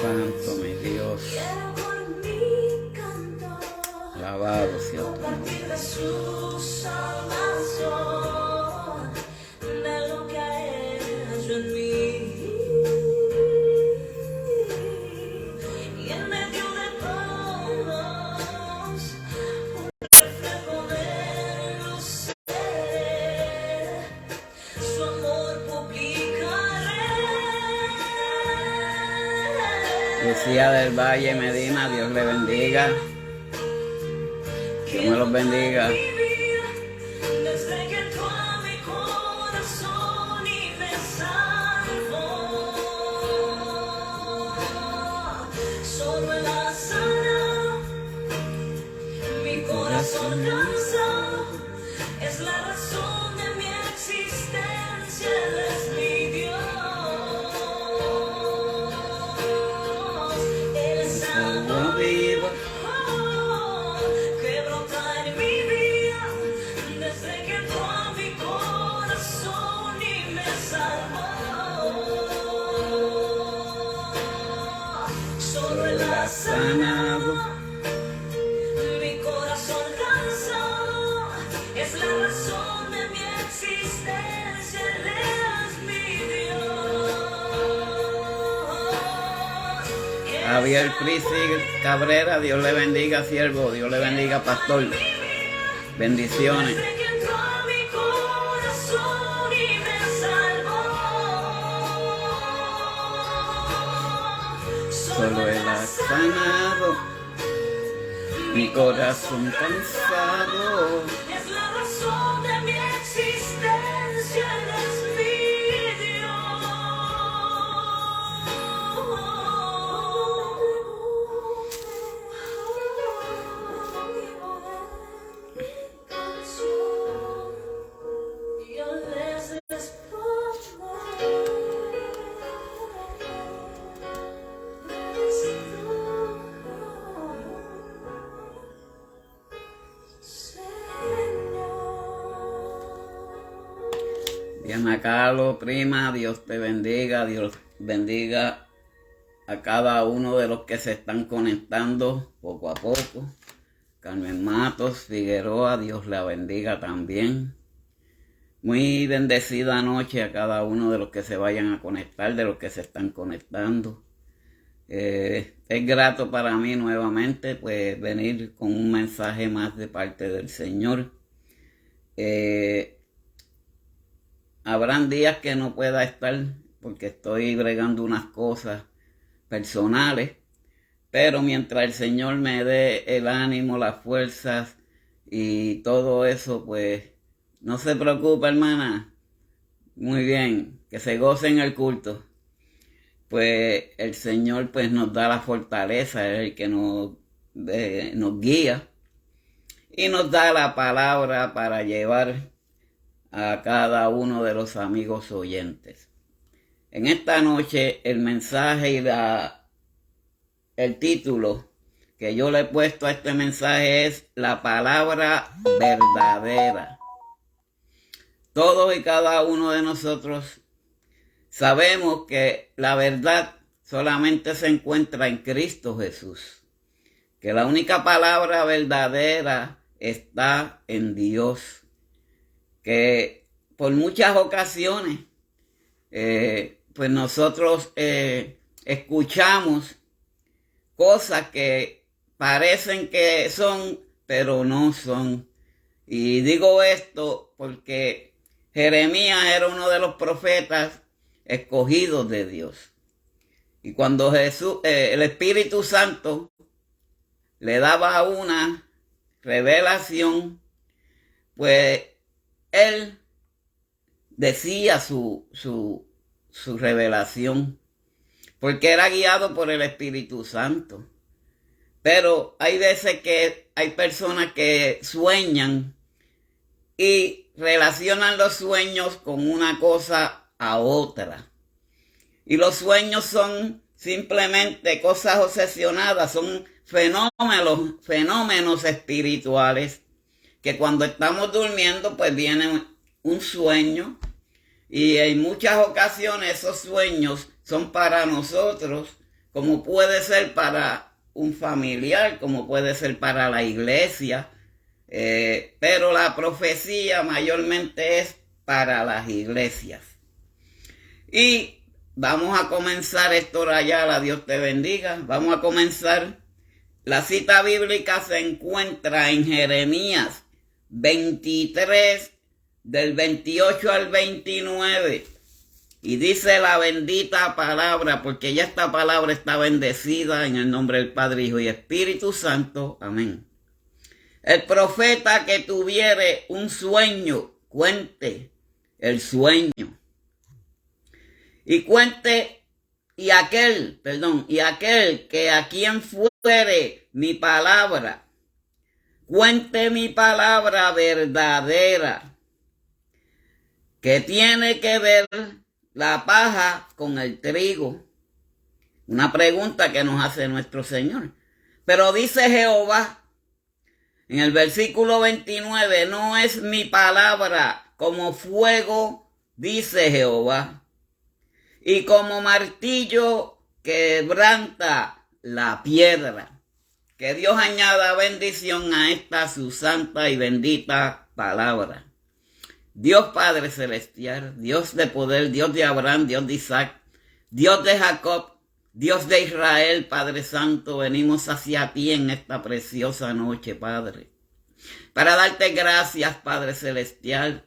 Santo mi Dios, alabado sea tu nombre. Lucía del Valle Medina, Dios le bendiga. Dios me los bendiga. Mi corazón danza, es la razón de mi existencia, Él es mi Dios. Él es algo vivo que brota en mi vida desde que entró a mi corazón y me salvó. Solo Él ha sanado. Es la razón de mi existencia, Él es mi Dios. Javier Prisi Cabrera, Dios le bendiga, siervo, Dios le bendiga, pastor. Bendiciones. Solo Él ha sanado mi corazón cansado. Es la razón de mi existencia, Él es mi Dios. Yo les respondo. Diana Carlos, prima, Dios te bendiga, Dios bendiga a cada uno de los que se están conectando poco a poco. Carmen Matos, Figueroa, Dios la bendiga también. Muy bendecida noche a cada uno de los que se vayan a conectar, de los que se están conectando. Es grato para mí nuevamente pues venir con un mensaje más de parte del Señor. Habrán días que no pueda estar porque estoy bregando unas cosas personales, pero mientras el Señor me dé el ánimo, las fuerzas y todo eso, pues no se preocupe, hermana. Muy bien, que se goce en el culto. Pues el Señor pues nos da la fortaleza, es el que nos guía y nos da la palabra para llevar a cada uno de los amigos oyentes. En esta noche el mensaje y el título que yo le he puesto a este mensaje es la palabra verdadera. Todos y cada uno de nosotros sabemos que la verdad solamente se encuentra en Cristo Jesús, que la única palabra verdadera está en Dios, que por muchas ocasiones pues nosotros escuchamos cosas que parecen que son, pero no son. Y digo esto porque Jeremías era uno de los profetas escogidos de Dios. Y cuando el Espíritu Santo le daba una revelación, pues él decía su revelación, porque era guiado por el Espíritu Santo. Pero hay veces que hay personas que sueñan y relacionan los sueños con una cosa a otra. Y los sueños son simplemente cosas obsesionadas, son fenómenos espirituales que cuando estamos durmiendo pues viene un sueño, y en muchas ocasiones esos sueños son para nosotros como puede ser para un familiar, como puede ser para la iglesia, pero la profecía mayormente es para las iglesias. Y vamos a comenzar, Héctor Ayala, Dios te bendiga. Vamos a comenzar. La cita bíblica se encuentra en Jeremías 23, del 28 al 29. Y dice la bendita palabra, porque ya esta palabra está bendecida en el nombre del Padre, Hijo y Espíritu Santo. Amén. El profeta que tuviere un sueño, cuente el sueño. Y cuente, y aquel que a quien fuere mi palabra, cuente mi palabra verdadera, que tiene que ver la paja con el trigo. Una pregunta que nos hace nuestro Señor. Pero dice Jehová, en el versículo 29, no es mi palabra como fuego, dice Jehová, y como martillo quebranta la piedra. Que Dios añada bendición a esta su santa y bendita palabra. Dios Padre Celestial, Dios de poder, Dios de Abraham, Dios de Isaac, Dios de Jacob, Dios de Israel, Padre Santo, venimos hacia ti en esta preciosa noche, Padre, para darte gracias, Padre Celestial,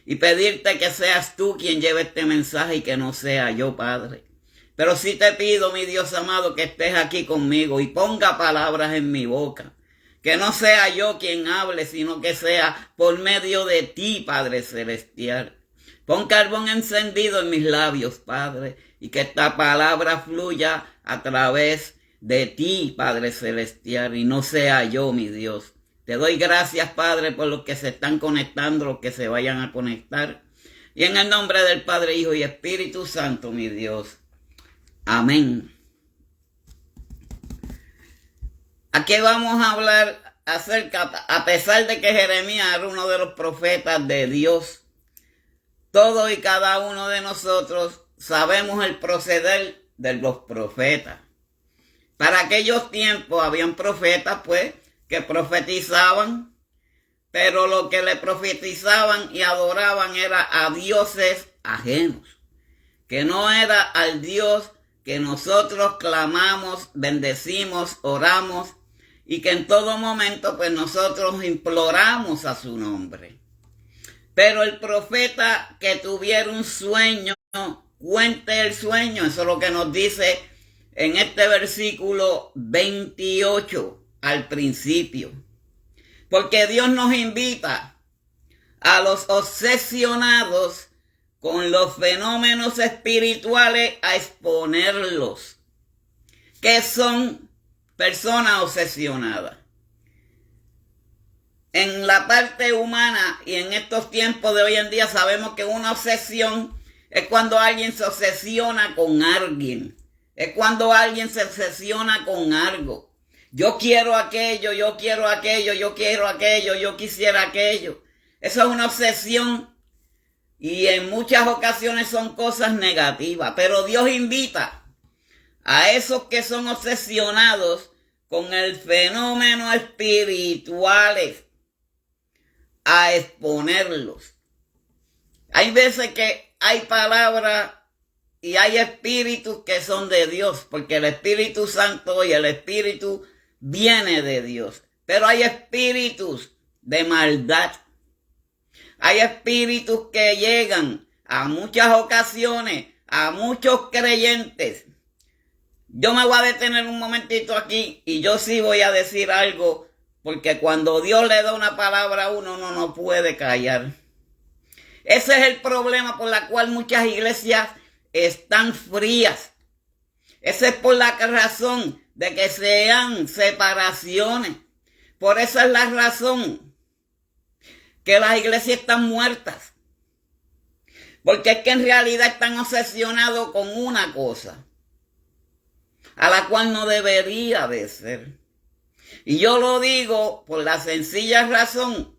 y pedirte que seas tú quien lleve este mensaje y que no sea yo, Padre. Pero sí te pido, mi Dios amado, que estés aquí conmigo y ponga palabras en mi boca. Que no sea yo quien hable, sino que sea por medio de ti, Padre Celestial. Pon carbón encendido en mis labios, Padre, y que esta palabra fluya a través de ti, Padre Celestial, y no sea yo, mi Dios. Te doy gracias, Padre, por los que se están conectando, los que se vayan a conectar. Y en el nombre del Padre, Hijo y Espíritu Santo, mi Dios. Amén. Aquí vamos a hablar acerca, a pesar de que Jeremías era uno de los profetas de Dios, todos y cada uno de nosotros sabemos el proceder de los profetas. Para aquellos tiempos habían profetas, pues, que profetizaban, pero lo que le profetizaban y adoraban era a dioses ajenos, que no era al Dios que nosotros clamamos, bendecimos, oramos, y que en todo momento pues nosotros imploramos a su nombre. Pero el profeta que tuviera un sueño, cuente el sueño. Eso es lo que nos dice en este versículo 28 al principio. Porque Dios nos invita a los obsesionados con los fenómenos espirituales a exponerlos. ¿Qué son personas obsesionadas? En la parte humana y en estos tiempos de hoy en día sabemos que una obsesión es cuando alguien se obsesiona con alguien. Es cuando alguien se obsesiona con algo. Yo quiero aquello, yo quiero aquello, yo quiero aquello, yo quisiera aquello. Eso es una obsesión y en muchas ocasiones son cosas negativas. Pero Dios invita a esos que son obsesionados con el fenómeno espirituales a exponerlos. Hay veces que hay palabras y hay espíritus que son de Dios, porque el Espíritu Santo y el Espíritu viene de Dios. Pero hay espíritus de maldad. Hay espíritus que llegan a muchas ocasiones a muchos creyentes. Yo me voy a detener un momentito aquí y yo sí voy a decir algo, porque cuando Dios le da una palabra a uno, uno no puede callar. Ese es el problema por el cual muchas iglesias están frías. Esa es por la razón de que sean separaciones. Por esa es la razón que las iglesias están muertas. Porque es que en realidad están obsesionados con una cosa, a la cual no debería de ser. Y yo lo digo por la sencilla razón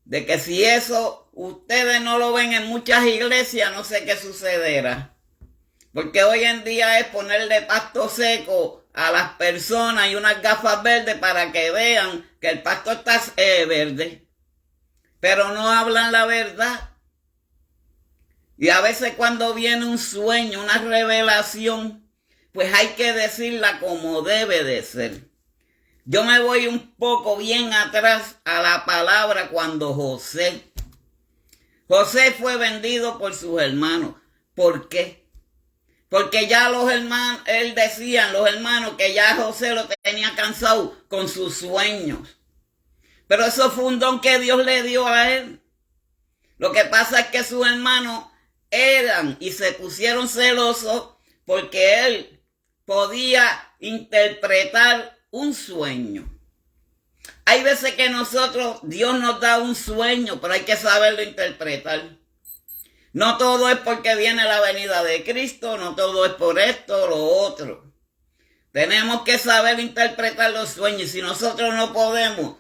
de que si eso ustedes no lo ven en muchas iglesias, no sé qué sucederá. Porque hoy en día es ponerle pasto seco a las personas y unas gafas verdes para que vean que el pasto está verde. Pero no hablan la verdad. Y a veces cuando viene un sueño, una revelación, pues hay que decirla como debe de ser. Yo me voy un poco bien atrás a la palabra cuando José fue vendido por sus hermanos. ¿Por qué? Porque ya los hermanos, los hermanos que ya José lo tenía cansado con sus sueños. Pero eso fue un don que Dios le dio a él. Lo que pasa es que sus hermanos eran y se pusieron celosos porque él podía interpretar un sueño. Hay veces que Dios nos da un sueño, pero hay que saberlo interpretar. No todo es porque viene la venida de Cristo, no todo es por esto o lo otro. Tenemos que saber interpretar los sueños. Y si nosotros no podemos,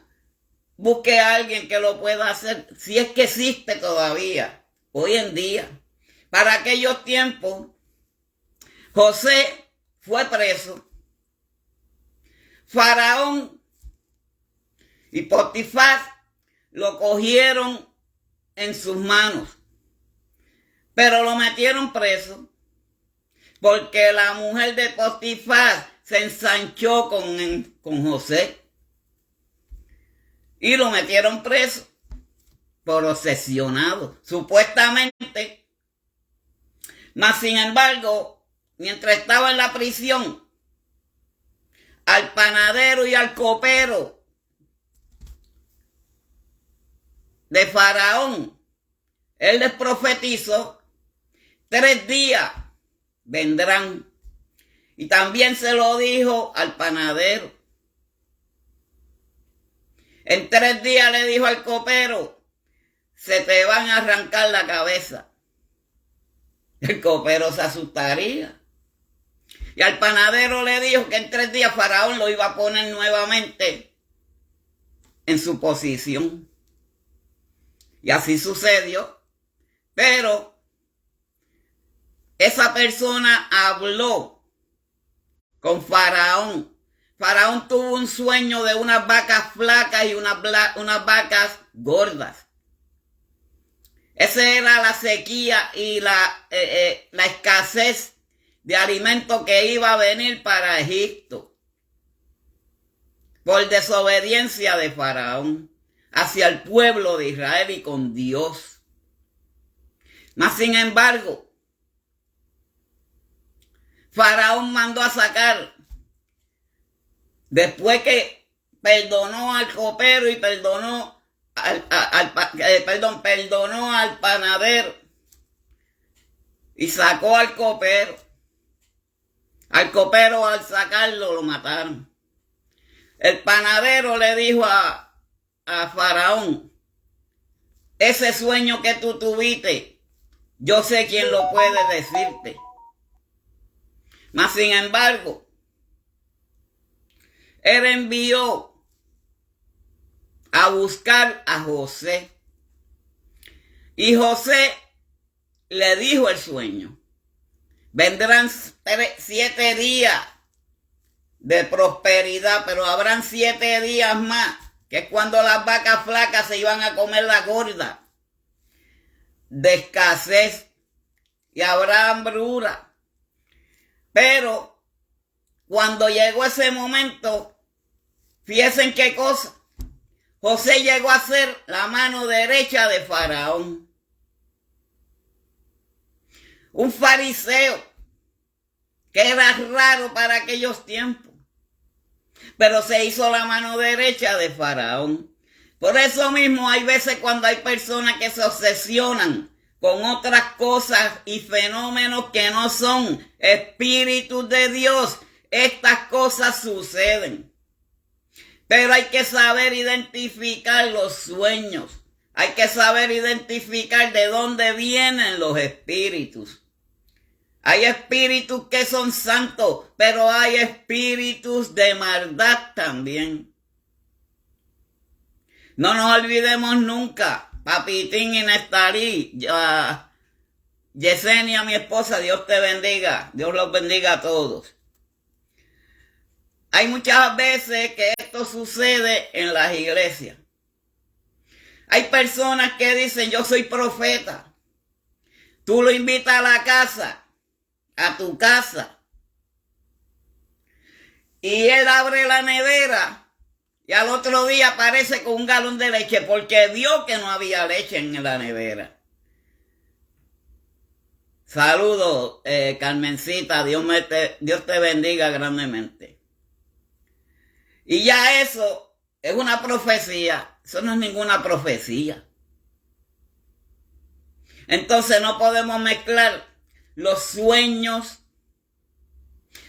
busque a alguien que lo pueda hacer, si es que existe todavía, hoy en día. Para aquellos tiempos, José fue preso. Faraón y Potifar lo cogieron en sus manos, pero lo metieron preso porque la mujer de Potifar se ensanchó con José y lo metieron preso por obsesionado, supuestamente. Mas sin embargo, mientras estaba en la prisión, al panadero y al copero de Faraón, él les profetizó: 3 días vendrán. Y también se lo dijo al panadero. En 3 días le dijo al copero: se te van a arrancar la cabeza. El copero se asustaría. Y al panadero le dijo que en 3 días Faraón lo iba a poner nuevamente en su posición. Y así sucedió. Pero esa persona habló con Faraón. Faraón tuvo un sueño de unas vacas flacas y unas vacas gordas. Esa era la sequía y la escasez de alimento que iba a venir para Egipto por desobediencia de Faraón hacia el pueblo de Israel y con Dios. Mas sin embargo, Faraón mandó a sacar, después que perdonó al copero y perdonó al panadero y sacó al copero. Al copero, al sacarlo, lo mataron. El panadero le dijo a Faraón: ese sueño que tú tuviste, yo sé quién lo puede decirte. Mas sin embargo, él envió a buscar a José. Y José le dijo el sueño: vendrán 7 días de prosperidad, pero habrán 7 días más, que es cuando las vacas flacas se iban a comer la gorda, de escasez, y habrá hambruna. Pero cuando llegó ese momento, fíjense qué cosa: José llegó a ser la mano derecha de Faraón. Un fariseo, que era raro para aquellos tiempos, pero se hizo la mano derecha de Faraón. Por eso mismo hay veces cuando hay personas que se obsesionan con otras cosas y fenómenos que no son espíritus de Dios, estas cosas suceden. Pero hay que saber identificar los sueños. Hay que saber identificar de dónde vienen los espíritus. Hay espíritus que son santos, pero hay espíritus de maldad también. No nos olvidemos nunca, Papitín y Nestalí, Yesenia, mi esposa, Dios te bendiga. Dios los bendiga a todos. Hay muchas veces que esto sucede en las iglesias. Hay personas que dicen, yo soy profeta. Tú lo invitas a la casa, a tu casa. Y él abre la nevera y al otro día aparece con un galón de leche porque vio que no había leche en la nevera. Saludos, Carmencita. Dios te bendiga grandemente. Y ya eso es una profecía. Eso no es ninguna profecía. Entonces no podemos mezclar los sueños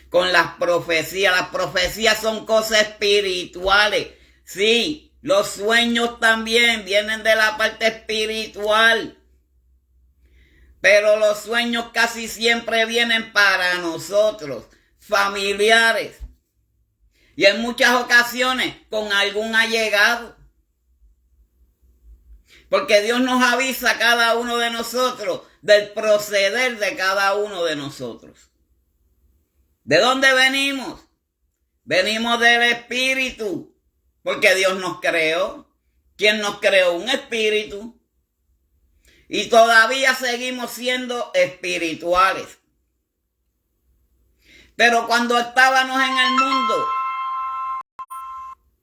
con las profecías. Las profecías son cosas espirituales. Sí, los sueños también vienen de la parte espiritual. Pero los sueños casi siempre vienen para nosotros, familiares. Y en muchas ocasiones con algún allegado. Porque Dios nos avisa a cada uno de nosotros del proceder de cada uno de nosotros. ¿De dónde venimos? Venimos del espíritu. Porque Dios nos creó. ¿Quién nos creó? Un espíritu. Y todavía seguimos siendo espirituales. Pero cuando estábamos en el mundo,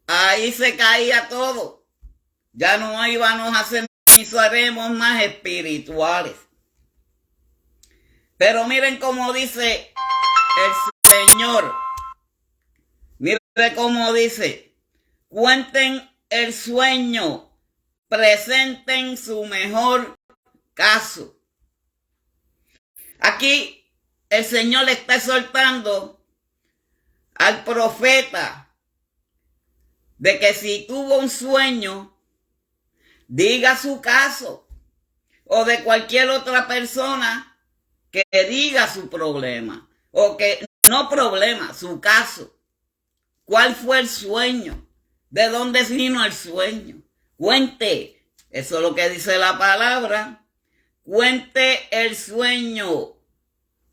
ahí se caía todo. Ya no íbamos a ser ni seremos más espirituales. Pero miren cómo dice el Señor. Miren cómo dice. Cuenten el sueño. Presenten su mejor caso. Aquí el Señor le está exhortando al profeta de que si tuvo un sueño, diga su caso, o de cualquier otra persona que diga su problema, o que no problema, su caso. ¿Cuál fue el sueño? ¿De dónde vino el sueño? Cuente. Eso es lo que dice la palabra. Cuente el sueño,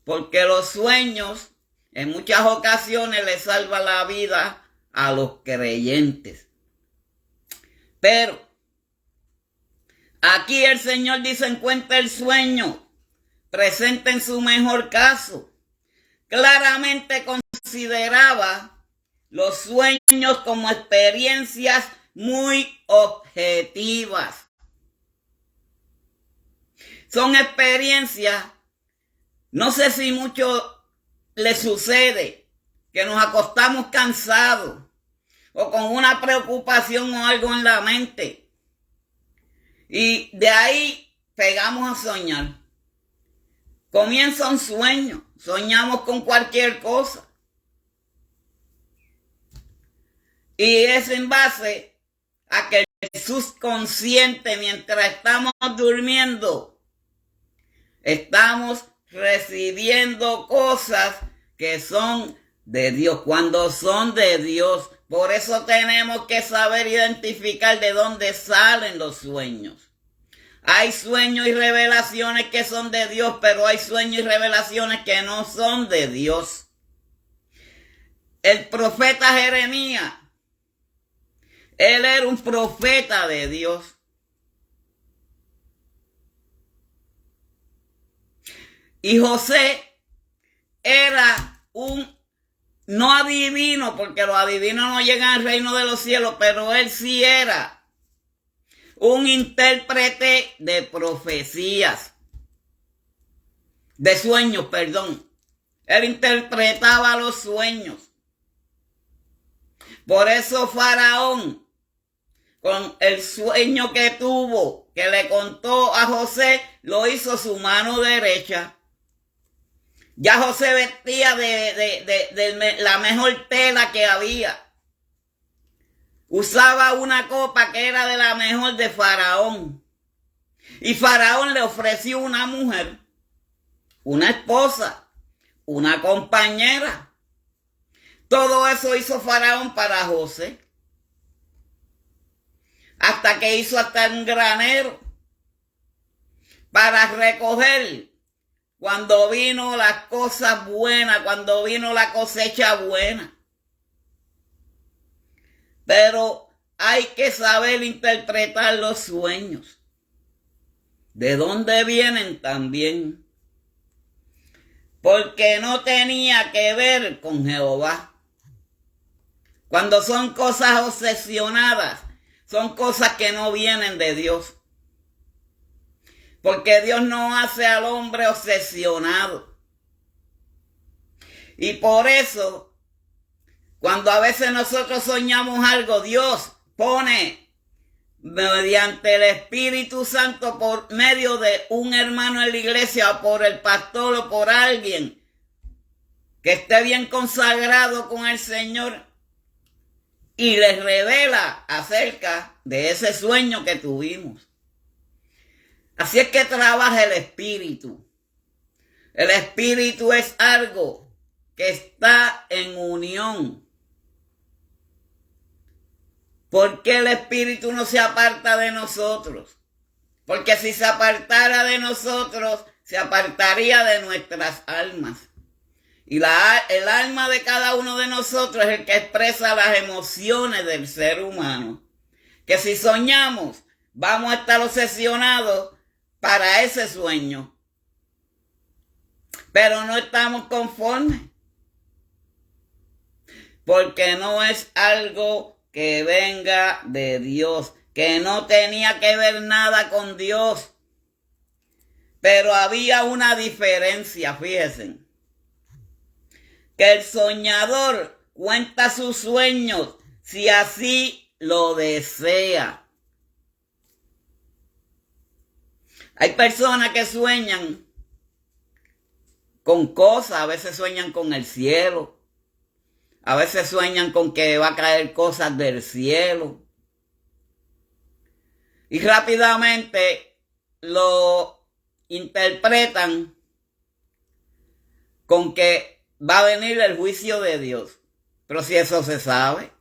porque los sueños en muchas ocasiones le salvan la vida a los creyentes. Pero aquí el Señor dice, cuente el sueño, presenten su mejor caso. Claramente consideraba los sueños como experiencias muy objetivas. Son experiencias, no sé si mucho les sucede, que nos acostamos cansados o con una preocupación o algo en la mente. Y de ahí pegamos a soñar. Comienza un sueño, soñamos con cualquier cosa. Y es en base a que el subconsciente, mientras estamos durmiendo, estamos recibiendo cosas que son de Dios, cuando son de Dios. Por eso tenemos que saber identificar de dónde salen los sueños. Hay sueños y revelaciones que son de Dios, pero hay sueños y revelaciones que no son de Dios. El profeta Jeremías, él era un profeta de Dios. Y José era un no adivino, porque los adivinos no llegan al reino de los cielos, pero él sí era un intérprete de profecías, de sueños, perdón. Él interpretaba los sueños. Por eso Faraón, con el sueño que tuvo, que le contó a José, lo hizo su mano derecha. Ya José vestía de la mejor tela que había. Usaba una copa que era de la mejor de Faraón. Y Faraón le ofreció una mujer, una esposa, una compañera. Todo eso hizo Faraón para José. Hasta que hizo hasta un granero para recoger cuando vino las cosas buenas, cuando vino la cosecha buena. Pero hay que saber interpretar los sueños. ¿De dónde vienen también? Porque no tenía que ver con Jehová. Cuando son cosas obsesionadas, son cosas que no vienen de Dios. Porque Dios no hace al hombre obsesionado. Y por eso, cuando a veces nosotros soñamos algo, Dios pone mediante el Espíritu Santo por medio de un hermano en la iglesia o por el pastor o por alguien que esté bien consagrado con el Señor y les revela acerca de ese sueño que tuvimos. Así es que trabaja el Espíritu. El Espíritu es algo que está en unión. ¿Por qué el Espíritu no se aparta de nosotros? Porque si se apartara de nosotros, se apartaría de nuestras almas. Y el alma de cada uno de nosotros es el que expresa las emociones del ser humano. Que si soñamos, vamos a estar obsesionados para ese sueño. Pero no estamos conformes. Porque no es algo que venga de Dios, que no tenía que ver nada con Dios. Pero había una diferencia, fíjense. Que el soñador cuenta sus sueños si así lo desea. Hay personas que sueñan con cosas, a veces sueñan con el cielo, a veces sueñan con que va a caer cosas del cielo. Y rápidamente lo interpretan con que va a venir el juicio de Dios. Pero si eso se sabe,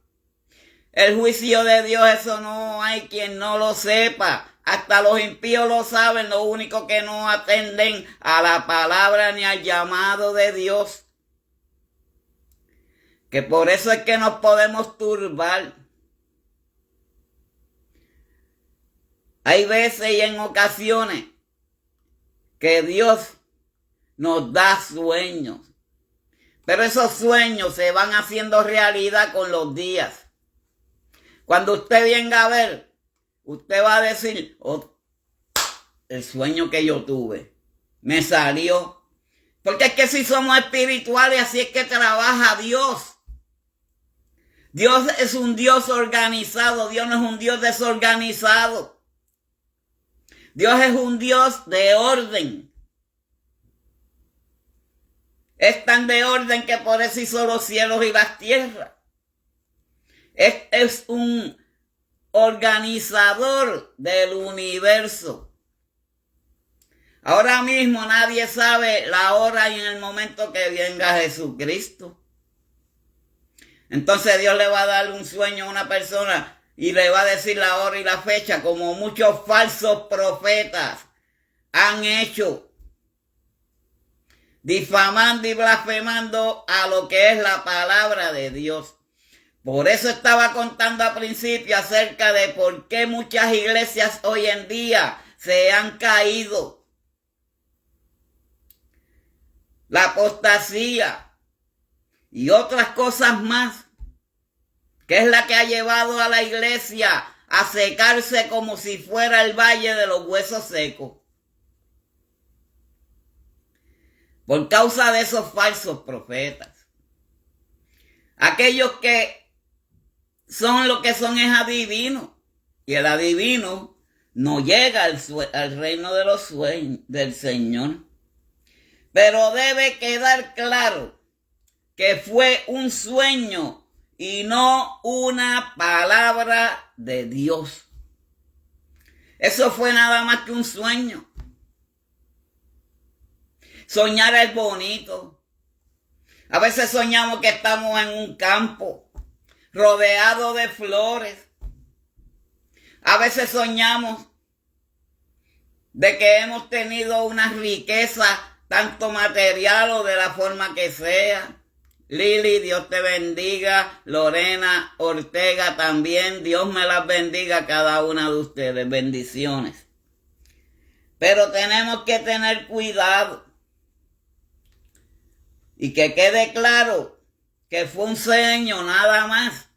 el juicio de Dios, eso no hay quien no lo sepa. Hasta los impíos lo saben, lo único que no atenden a la palabra ni al llamado de Dios. Que por eso es que nos podemos turbar. Hay veces y en ocasiones que Dios nos da sueños. Pero esos sueños se van haciendo realidad con los días. Cuando usted venga a ver, usted va a decir, oh, el sueño que yo tuve me salió. Porque es que si somos espirituales, así es que trabaja Dios. Dios es un Dios organizado, Dios no es un Dios desorganizado. Dios es un Dios de orden. Es tan de orden que por eso hizo los cielos y las tierras. Es un organizador del universo. Ahora mismo nadie sabe la hora y en el momento que venga Jesucristo. Entonces Dios le va a dar un sueño a una persona y le va a decir la hora y la fecha, como muchos falsos profetas han hecho, difamando y blasfemando a lo que es la palabra de Dios. Por eso estaba contando al principio acerca de por qué muchas iglesias hoy en día se han caído. La apostasía y otras cosas más, que es la que ha llevado a la iglesia a secarse como si fuera el valle de los huesos secos. Por causa de esos falsos profetas. Aquellos que son lo que son es adivinos. Y el adivino no llega al reino de los sueños del Señor. Pero debe quedar claro que fue un sueño y no una palabra de Dios. Eso fue nada más que un sueño. Soñar es bonito. A veces soñamos que estamos en un campo rodeado de flores. A veces soñamos de que hemos tenido una riqueza tanto material o de la forma que sea. Lili, Dios te bendiga. Lorena Ortega también. Dios me las bendiga a cada una de ustedes. Bendiciones. Pero tenemos que tener cuidado. Y que quede claro que fue un sueño nada más.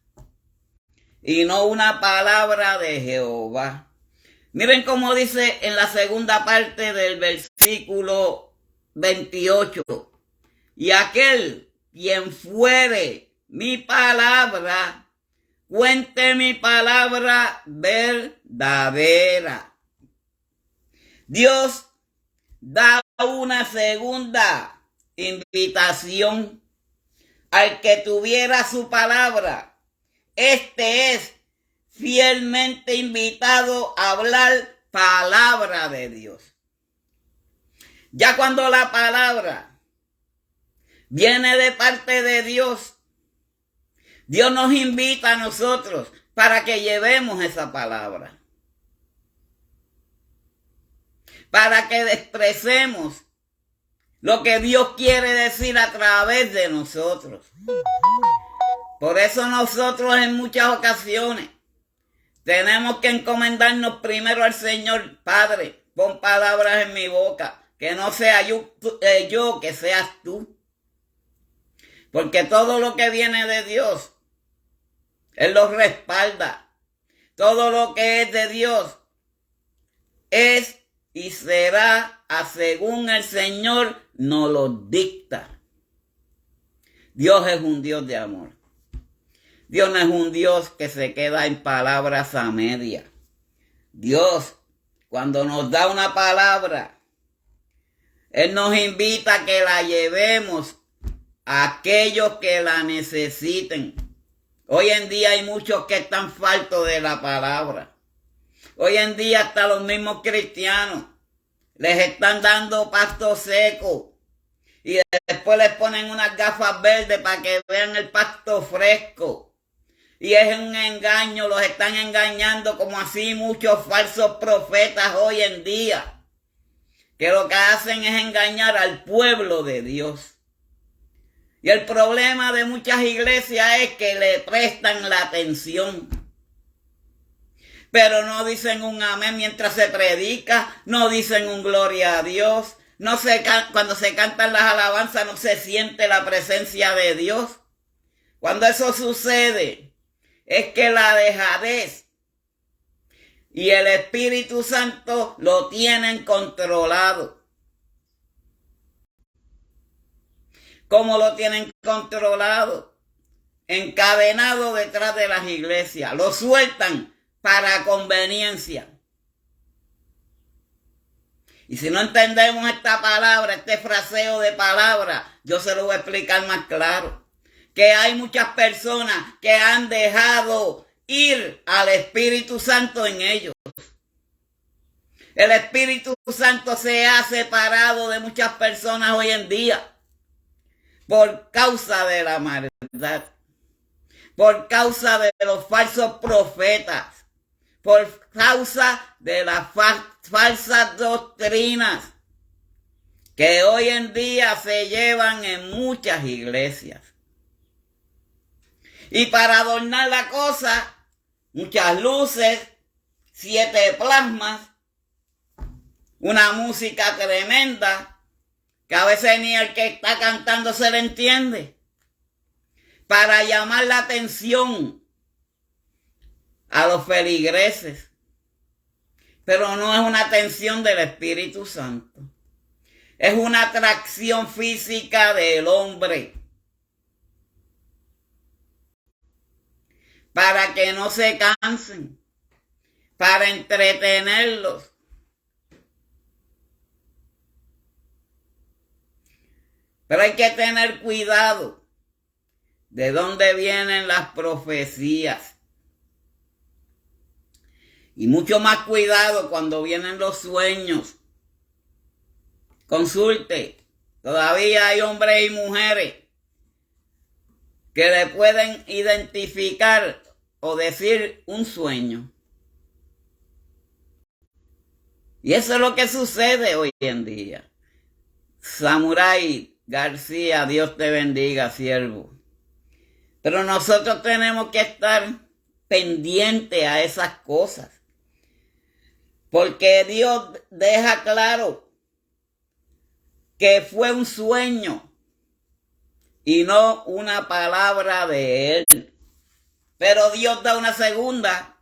Y no una palabra de Jehová. Miren cómo dice en la segunda parte del versículo 28. Y aquel quien fuere mi palabra, cuente mi palabra verdadera. Dios da una segunda invitación al que tuviera su palabra. Este es fielmente invitado a hablar palabra de Dios. Ya cuando la palabra viene de parte de Dios, Dios nos invita a nosotros para que llevemos esa palabra, para que expresemos lo que Dios quiere decir a través de nosotros. Por eso nosotros en muchas ocasiones tenemos que encomendarnos primero al Señor. Padre, pon palabras en mi boca, que no sea yo, que seas tú. Porque todo lo que viene de Dios, Él lo respalda. Todo lo que es de Dios es y será según el Señor nos lo dicta. Dios es un Dios de amor. Dios no es un Dios que se queda en palabras a media. Dios, cuando nos da una palabra, Él nos invita a que la llevemos a aquellos que la necesiten. Hoy en día hay muchos que están faltos de la palabra. Hoy en día hasta los mismos cristianos les están dando pasto seco y después les ponen unas gafas verdes para que vean el pasto fresco. Y es un engaño, los están engañando como así muchos falsos profetas hoy en día, que lo que hacen es engañar al pueblo de Dios. Y el problema de muchas iglesias es que le prestan la atención, pero no dicen un amén mientras se predica, no dicen un gloria a Dios, cuando se cantan las alabanzas no se siente la presencia de Dios. Cuando eso sucede, es que la dejadez y el Espíritu Santo lo tienen controlado. ¿Cómo lo tienen controlado? Encadenado detrás de las iglesias. Lo sueltan para conveniencia. Y si no entendemos esta palabra, este fraseo de palabra, yo se lo voy a explicar más claro. Que hay muchas personas que han dejado ir al Espíritu Santo en ellos. El Espíritu Santo se ha separado de muchas personas hoy en día por causa de la maldad, por causa de los falsos profetas, por causa de las falsas doctrinas que hoy en día se llevan en muchas iglesias. Y para adornar la cosa, muchas luces, 7 plasmas, una música tremenda, que a veces ni el que está cantando se le entiende, para llamar la atención a los feligreses. Pero no es una atención del Espíritu Santo. Es una atracción física del hombre, para que no se cansen, para entretenerlos. Pero hay que tener cuidado de dónde vienen las profecías. Y mucho más cuidado cuando vienen los sueños. Consulte. Todavía hay hombres y mujeres que le pueden identificar o decir un sueño. Y eso es lo que sucede hoy en día. Samurai García, Dios te bendiga, siervo. Pero nosotros tenemos que estar pendientes a esas cosas. Porque Dios deja claro que fue un sueño y no una palabra de Él. Pero Dios da una segunda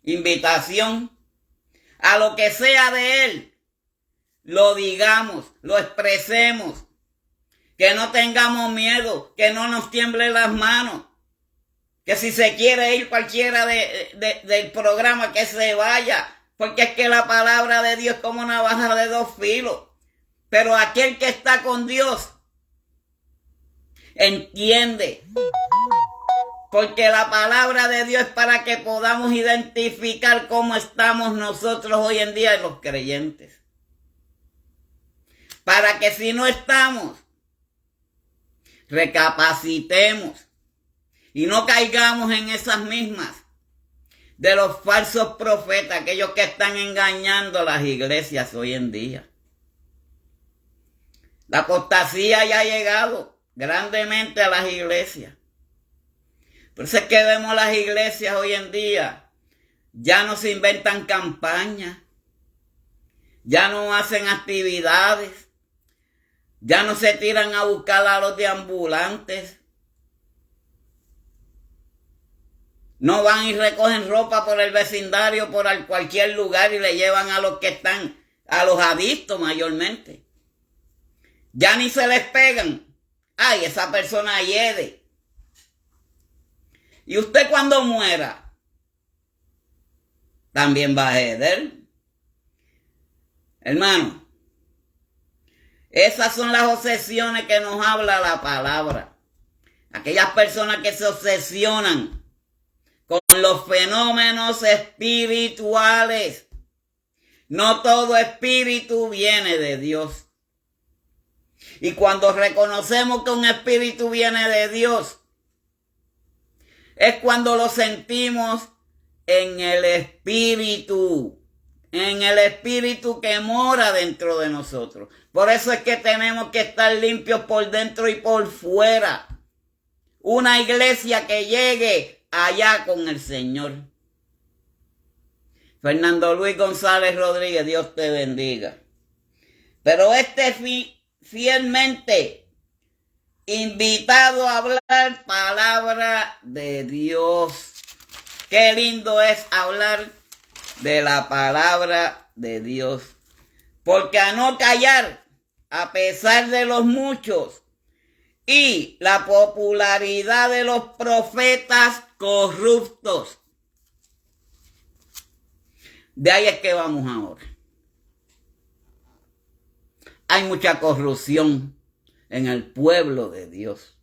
invitación a lo que sea de Él. Lo digamos, lo expresemos, que no tengamos miedo, que no nos tiemblen las manos, que si se quiere ir cualquiera del programa, que se vaya, porque es que la palabra de Dios es como una navaja de dos filos. Pero aquel que está con Dios entiende, porque la palabra de Dios es para que podamos identificar cómo estamos nosotros hoy en día los creyentes. Para que si no estamos, recapacitemos y no caigamos en esas mismas de los falsos profetas, aquellos que están engañando a las iglesias hoy en día. La apostasía ya ha llegado grandemente a las iglesias. Por eso es que vemos las iglesias hoy en día, ya no se inventan campañas, ya no hacen actividades, ya no se tiran a buscar a los deambulantes. No van y recogen ropa por el vecindario, por cualquier lugar y le llevan a los que están, a los adictos mayormente. Ya ni se les pegan. Ay, esa persona hiede. Y usted cuando muera, también va a heder. Hermano, esas son las obsesiones que nos habla la palabra. Aquellas personas que se obsesionan con los fenómenos espirituales. No todo espíritu viene de Dios. Y cuando reconocemos que un espíritu viene de Dios, es cuando lo sentimos en el espíritu que mora dentro de nosotros. Por eso es que tenemos que estar limpios por dentro y por fuera. Una iglesia que llegue allá con el Señor. Fernando Luis González Rodríguez, Dios te bendiga. Pero fielmente invitado a hablar palabra de Dios. Qué lindo es hablar de la palabra de Dios. Porque a no callar, a pesar de los muchos y la popularidad de los profetas corruptos. De ahí es que vamos ahora. Hay mucha corrupción en el pueblo de Dios.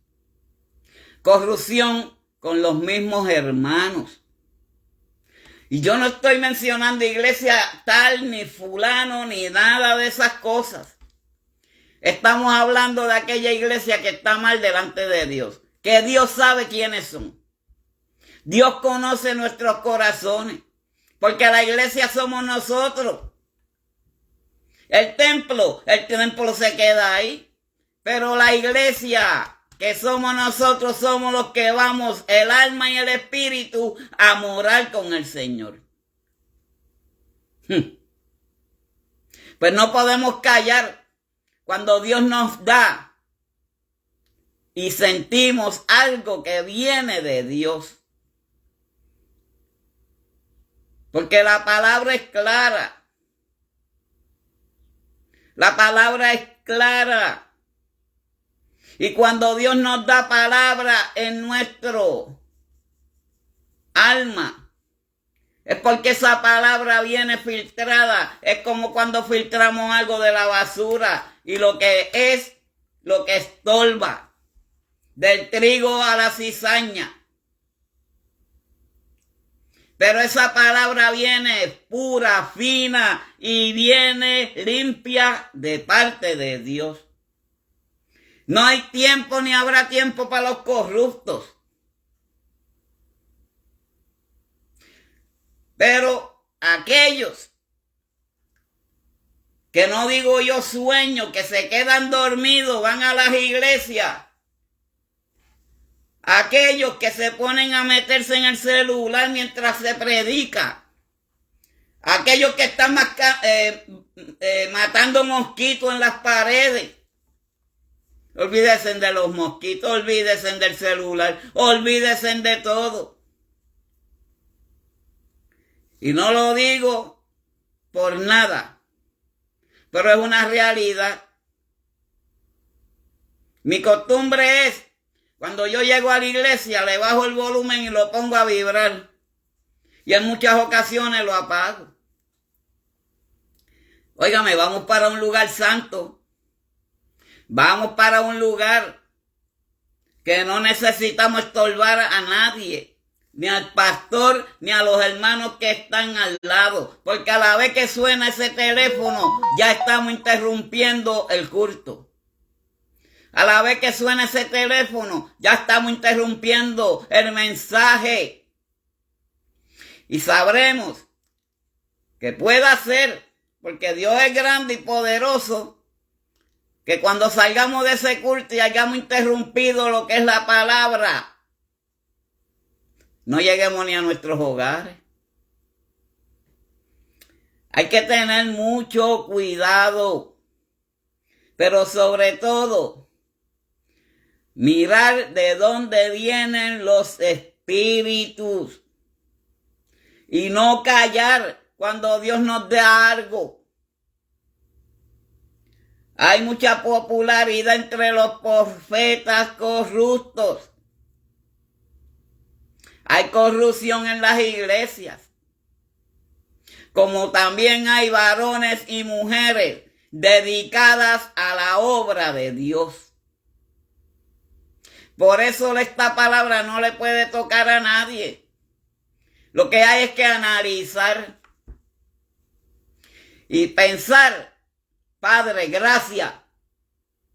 Corrupción con los mismos hermanos. Y yo no estoy mencionando iglesia tal, ni fulano, ni nada de esas cosas. Estamos hablando de aquella iglesia que está mal delante de Dios. Que Dios sabe quiénes son. Dios conoce nuestros corazones. Porque la iglesia somos nosotros. El templo se queda ahí. Pero la iglesia que somos nosotros, somos los que vamos, el alma y el espíritu, a morar con el Señor. Pues no podemos callar cuando Dios nos da y sentimos algo que viene de Dios. Porque la palabra es clara. La palabra es clara. Y cuando Dios nos da palabra en nuestro alma, es porque esa palabra viene filtrada. Es como cuando filtramos algo de la basura y lo que estorba, del trigo a la cizaña. Pero esa palabra viene pura, fina y viene limpia de parte de Dios. No hay tiempo ni habrá tiempo para los corruptos. Pero aquellos que no digo yo sueño, que se quedan dormidos, van a las iglesias. Aquellos que se ponen a meterse en el celular mientras se predica. Aquellos que están matando mosquitos en las paredes. Olvídense de los mosquitos, olvídense del celular, olvídense de todo. Y no lo digo por nada, pero es una realidad. Mi costumbre es, cuando yo llego a la iglesia, le bajo el volumen y lo pongo a vibrar. Y en muchas ocasiones lo apago. Óigame, vamos para un lugar santo. Vamos para un lugar que no necesitamos estorbar a nadie, ni al pastor, ni a los hermanos que están al lado. Porque a la vez que suena ese teléfono, ya estamos interrumpiendo el culto. A la vez que suena ese teléfono, ya estamos interrumpiendo el mensaje. Y sabremos que puede ser, porque Dios es grande y poderoso, que cuando salgamos de ese culto y hayamos interrumpido lo que es la palabra, no lleguemos ni a nuestros hogares. Hay que tener mucho cuidado, pero sobre todo, mirar de dónde vienen los espíritus y no callar cuando Dios nos da algo. Hay mucha popularidad entre los profetas corruptos. Hay corrupción en las iglesias. Como también hay varones y mujeres dedicadas a la obra de Dios. Por eso esta palabra no le puede tocar a nadie. Lo que hay es que analizar y pensar, Padre, gracias.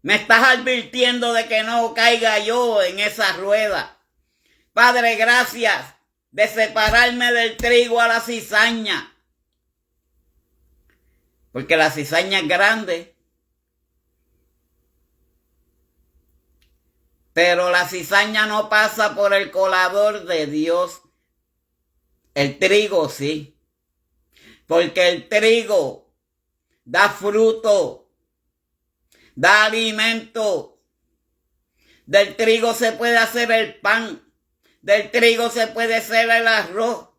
Me estás advirtiendo de que no caiga yo en esa rueda. Padre, gracias de separarme del trigo a la cizaña. Porque la cizaña es grande. Pero la cizaña no pasa por el colador de Dios. El trigo sí. Porque el trigo da fruto, da alimento. Del trigo se puede hacer el pan. Del trigo se puede hacer el arroz.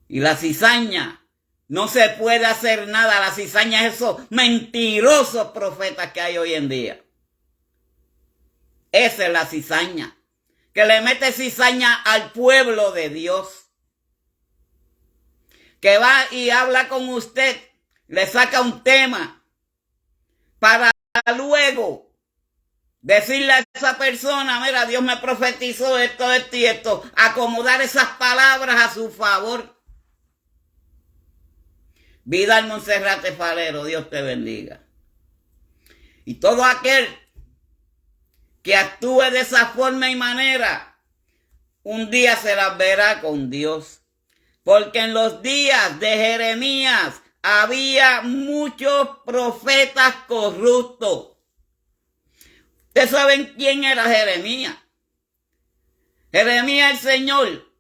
Y la cizaña, no se puede hacer nada. La cizaña es esos mentirosos profetas que hay hoy en día. Esa es la cizaña. Que le mete cizaña al pueblo de Dios. Que va y habla con usted, le saca un tema para luego decirle a esa persona, mira, Dios me profetizó esto, esto y esto, acomodar esas palabras a su favor. Vidal Monserrate Falero, Dios te bendiga. Y todo aquel que actúe de esa forma y manera, un día se las verá con Dios. Porque en los días de Jeremías había muchos profetas corruptos. ¿Ustedes saben quién era Jeremías? Jeremías, el Señor,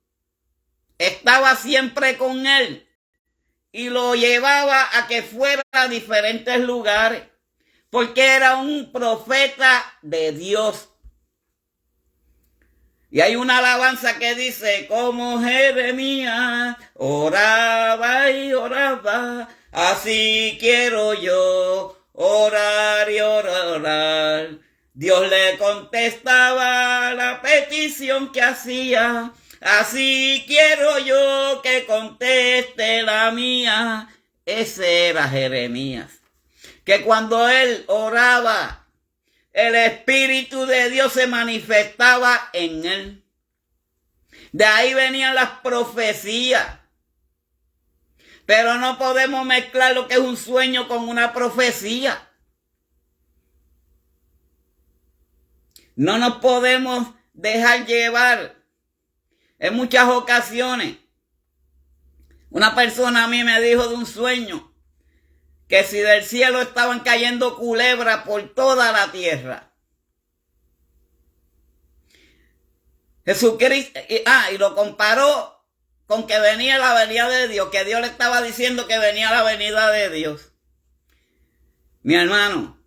estaba siempre con él y lo llevaba a que fuera a diferentes lugares, porque era un profeta de Dios. Y hay una alabanza que dice, como Jeremías oraba y oraba, así quiero yo orar y orar. Dios le contestaba la petición que hacía, así quiero yo que conteste la mía. Ese era Jeremías, que cuando él oraba, el Espíritu de Dios se manifestaba en él. De ahí venían las profecías. Pero no podemos mezclar lo que es un sueño con una profecía. No nos podemos dejar llevar. En muchas ocasiones Una persona a mí me dijo de un sueño que si del cielo estaban cayendo culebras por toda la tierra. Jesucristo, y lo comparó con que venía la venida de Dios, que Dios le estaba diciendo que venía la venida de Dios. Mi hermano,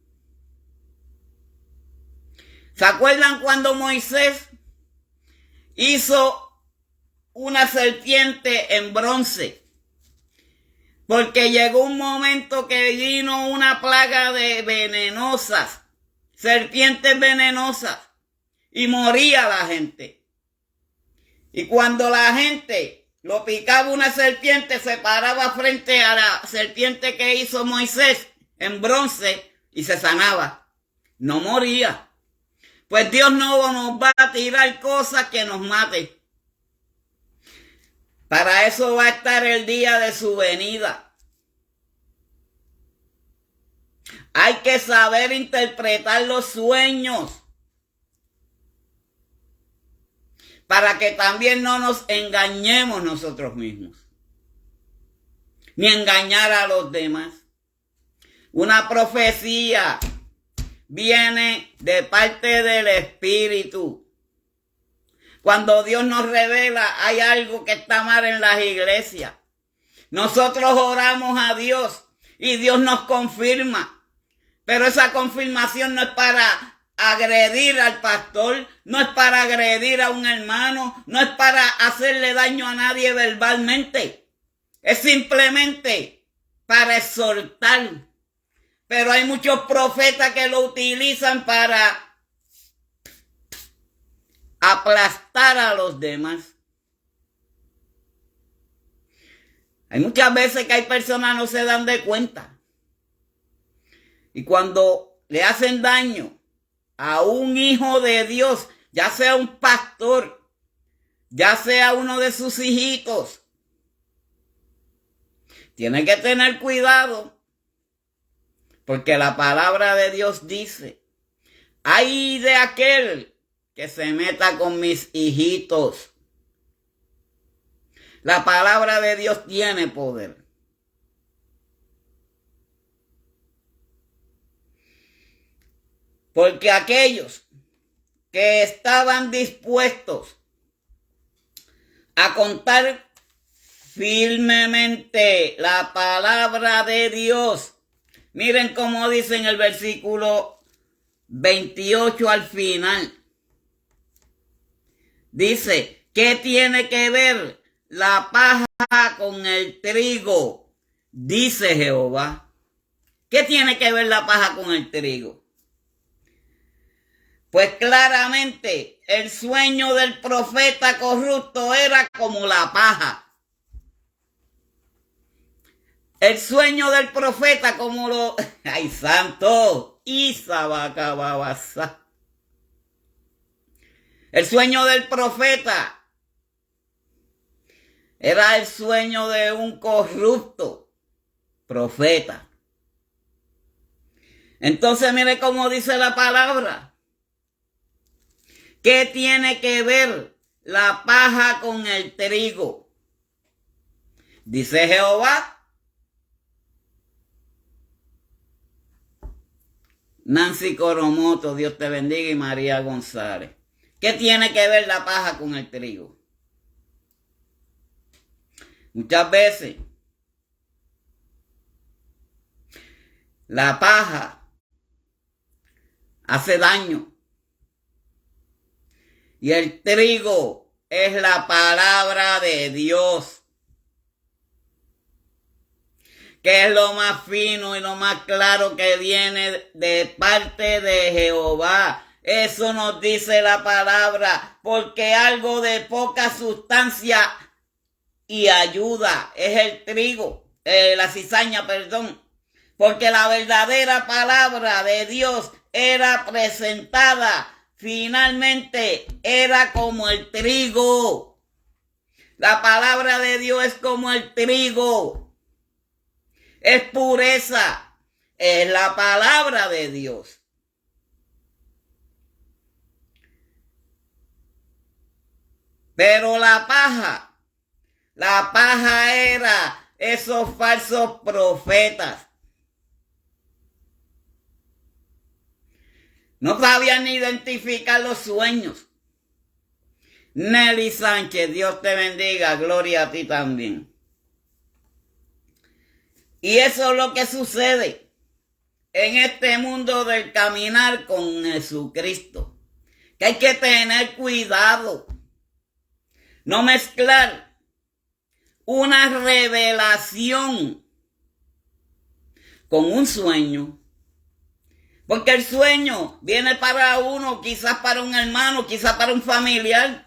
¿se acuerdan cuando Moisés hizo una serpiente en bronce? Porque llegó un momento que vino una plaga de venenosas, serpientes venenosas, y moría la gente. Y cuando la gente lo picaba una serpiente, se paraba frente a la serpiente que hizo Moisés en bronce y se sanaba. No moría. Pues Dios no nos va a tirar cosas que nos maten. Para eso va a estar el día de su venida. Hay que saber interpretar los sueños para que también no nos engañemos nosotros mismos, ni engañar a los demás. Una profecía viene de parte del Espíritu. Cuando Dios nos revela, hay algo que está mal en las iglesias. Nosotros oramos a Dios y Dios nos confirma. Pero esa confirmación no es para agredir al pastor, no es para agredir a un hermano, no es para hacerle daño a nadie verbalmente. Es simplemente para exhortar. Pero hay muchos profetas que lo utilizan para aplastar a los demás. Hay muchas veces que hay personas que no se dan de cuenta. Y cuando le hacen daño a un hijo de Dios, ya sea un pastor, ya sea uno de sus hijitos, tiene que tener cuidado. Porque la palabra de Dios dice, ay de aquel que se meta con mis hijitos. La palabra de Dios tiene poder. Porque aquellos que estaban dispuestos a contar firmemente la palabra de Dios, miren cómo dice en el versículo 28 al final. Dice, ¿qué tiene que ver la paja con el trigo? Dice Jehová. ¿Qué tiene que ver la paja con el trigo? Pues claramente el sueño del profeta corrupto era como la paja. El sueño del profeta como lo... ¡Ay, santo! Isabacababasa. El sueño del profeta era el sueño de un corrupto profeta. Entonces mire cómo dice la palabra. ¿Qué tiene que ver la paja con el trigo? Dice Jehová. Nancy Coromoto, Dios te bendiga, y María González. ¿Qué tiene que ver la paja con el trigo? Muchas veces la paja hace daño y el trigo es la palabra de Dios, que es lo más fino y lo más claro que viene de parte de Jehová. Eso nos dice la palabra, porque algo de poca sustancia y ayuda es el trigo, la cizaña, perdón. Porque la verdadera palabra de Dios era presentada, finalmente era como el trigo. La palabra de Dios es como el trigo. Es pureza, es la palabra de Dios. Pero la paja La paja era esos falsos profetas. No sabían ni identificar los sueños. Nelly Sánchez, Dios te bendiga, gloria a ti también. Y eso es lo que sucede en este mundo del caminar con Jesucristo. Que hay que tener cuidado. No mezclar una revelación con un sueño. Porque el sueño viene para uno, quizás para un hermano, quizás para un familiar.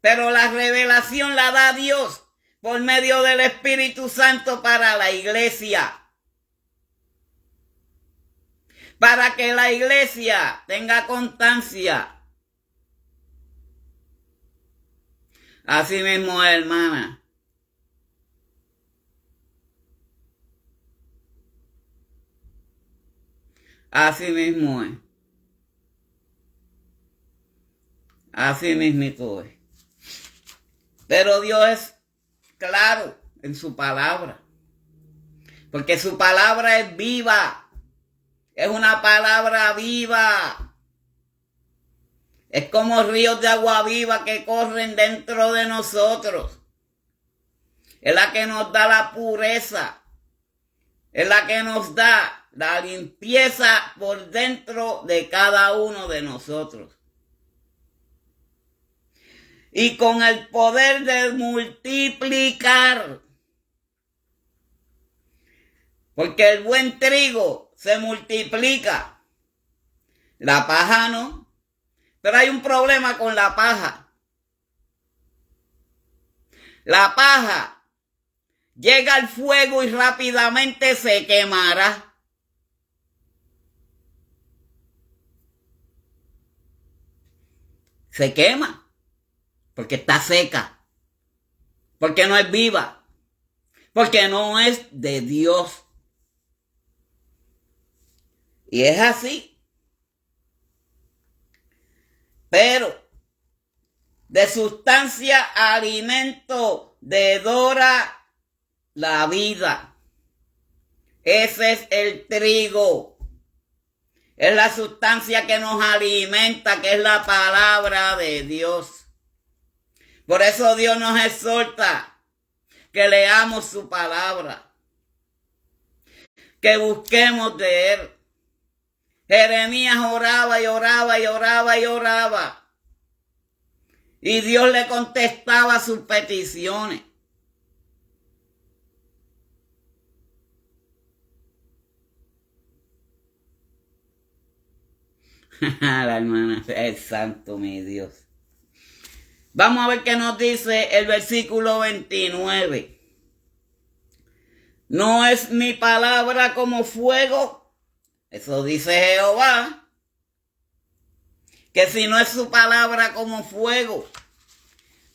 Pero la revelación la da Dios por medio del Espíritu Santo para la iglesia. Para que la iglesia tenga constancia. Así mismo, hermana. Así mismo es. Así mismito es. Pero Dios es claro en su palabra. Porque su palabra es viva. Es una palabra viva. Es como ríos de agua viva que corren dentro de nosotros. Es la que nos da la pureza. Es la que nos da la limpieza por dentro de cada uno de nosotros. Y con el poder de multiplicar. Porque el buen trigo se multiplica. La paja no. Pero hay un problema con la paja. La paja llega al fuego y rápidamente se quemará. Se quema. Porque está seca. Porque no es viva. Porque no es de Dios. Y es así. Pero de sustancia alimento dedora la vida. Ese es el trigo. Es la sustancia que nos alimenta, que es la palabra de Dios. Por eso Dios nos exhorta que leamos su palabra, que busquemos de Él. Jeremías oraba y oraba y oraba y oraba. Y Dios le contestaba sus peticiones. La hermana, es santo mi Dios. Vamos a ver qué nos dice el versículo 29. ¿No es mi palabra como fuego? Eso dice Jehová. Que si no es su palabra como fuego.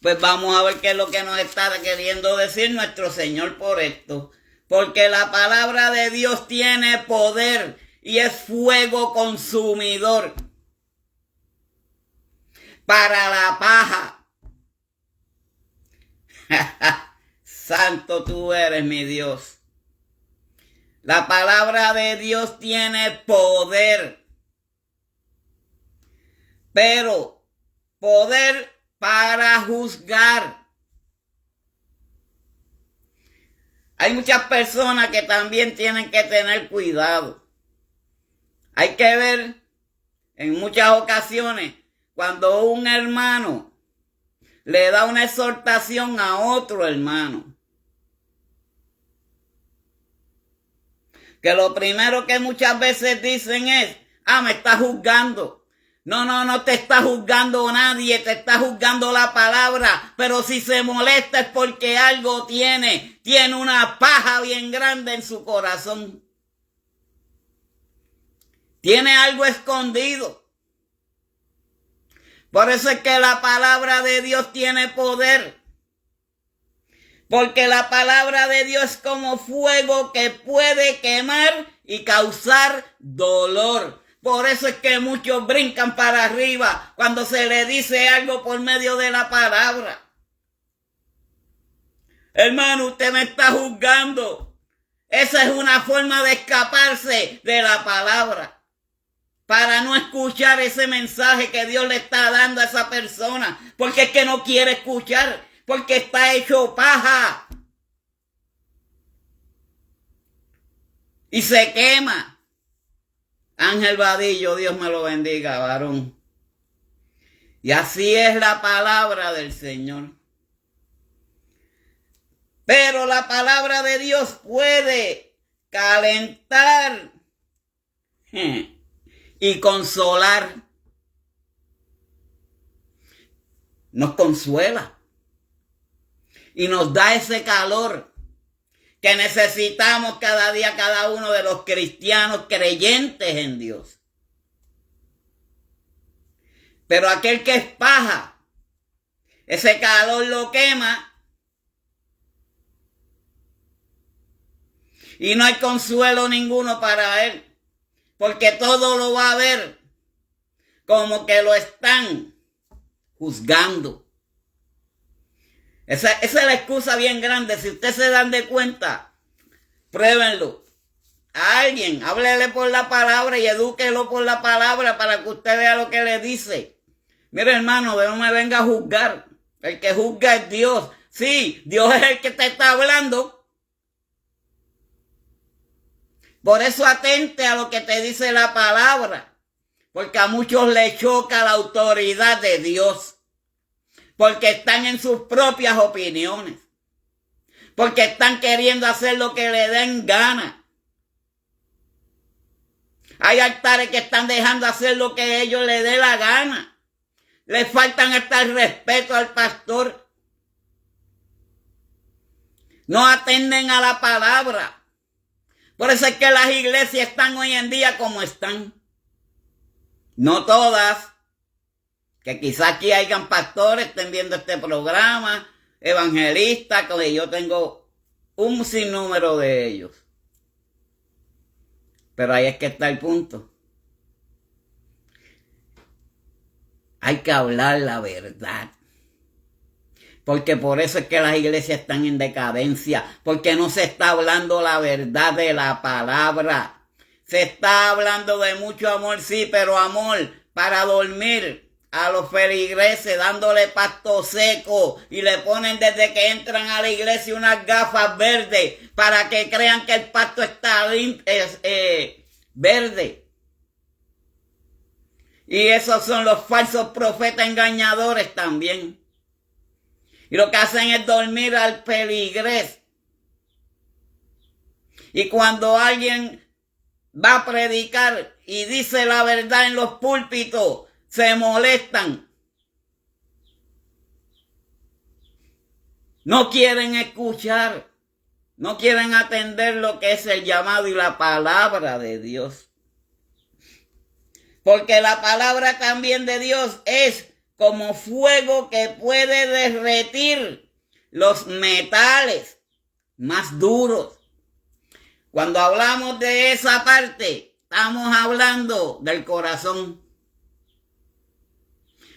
Pues vamos a ver qué es lo que nos está queriendo decir nuestro Señor por esto. Porque la palabra de Dios tiene poder y es fuego consumidor. Para la paja. Santo tú eres, mi Dios. La palabra de Dios tiene poder. Pero poder para juzgar. Hay muchas personas que también tienen que tener cuidado. Hay que ver en muchas ocasiones cuando un hermano le da una exhortación a otro hermano. Que lo primero que muchas veces dicen es, me está juzgando. No te está juzgando nadie, te está juzgando la palabra. Pero si se molesta es porque algo tiene una paja bien grande en su corazón. Tiene algo escondido. Por eso es que la palabra de Dios tiene poder. Porque la palabra de Dios es como fuego que puede quemar y causar dolor. Por eso es que muchos brincan para arriba cuando se le dice algo por medio de la palabra. Hermano, usted me está juzgando. Esa es una forma de escaparse de la palabra, para no escuchar ese mensaje que Dios le está dando a esa persona, porque es que no quiere escuchar, porque está hecho paja y se quema. Ángel Vadillo, Dios me lo bendiga, varón. Y así es la palabra del Señor. Pero la palabra de Dios puede calentar y consolar. Nos consuela y nos da ese calor que necesitamos cada día, cada uno de los cristianos creyentes en Dios. Pero aquel que es paja, ese calor lo quema y no hay consuelo ninguno para él, porque todo lo va a ver como que lo están juzgando. Esa es la excusa bien grande. Si ustedes se dan de cuenta, pruébenlo. A alguien, háblele por la palabra y edúquelo por la palabra para que usted vea lo que le dice. Mire, hermano, no me venga a juzgar. El que juzga es Dios. Sí, Dios es el que te está hablando. Por eso atente a lo que te dice la palabra, porque a muchos les choca la autoridad de Dios, porque están en sus propias opiniones, porque están queriendo hacer lo que le den gana. Hay altares que están dejando hacer lo que a ellos les dé la gana. Les faltan hasta el respeto al pastor. No atienden a la palabra. Por eso es que las iglesias están hoy en día como están. No todas, que quizás aquí hayan pastores, estén viendo este programa, evangelistas, que yo tengo un sinnúmero de ellos. Pero ahí es que está el punto. Hay que hablar la verdad. Porque por eso es que las iglesias están en decadencia, porque no se está hablando la verdad de la palabra. Se está hablando de mucho amor, sí, pero amor para dormir a los feligreses, dándole pasto seco, y le ponen desde que entran a la iglesia unas gafas verdes para que crean que el pasto está verde. Y esos son los falsos profetas engañadores también. Y lo que hacen es dormir al feligrés. Y cuando alguien va a predicar y dice la verdad en los púlpitos, se molestan. No quieren escuchar. No quieren atender lo que es el llamado y la palabra de Dios. Porque la palabra también de Dios es como fuego que puede derretir los metales más duros. Cuando hablamos de esa parte, estamos hablando del corazón.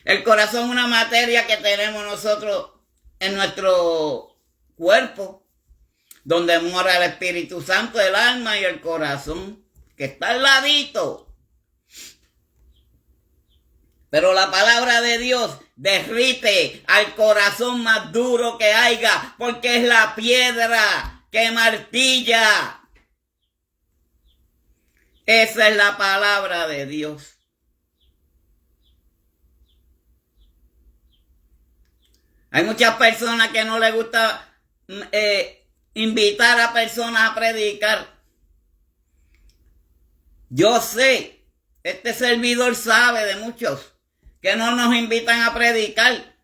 El corazón es una materia que tenemos nosotros en nuestro cuerpo, donde mora el Espíritu Santo, el alma y el corazón, que está al ladito. Pero la palabra de Dios derrite al corazón más duro que haya, porque es la piedra que martilla. Esa es la palabra de Dios. Hay muchas personas que no les gusta invitar a personas a predicar. Yo sé, este servidor sabe de muchos que no nos invitan a predicar.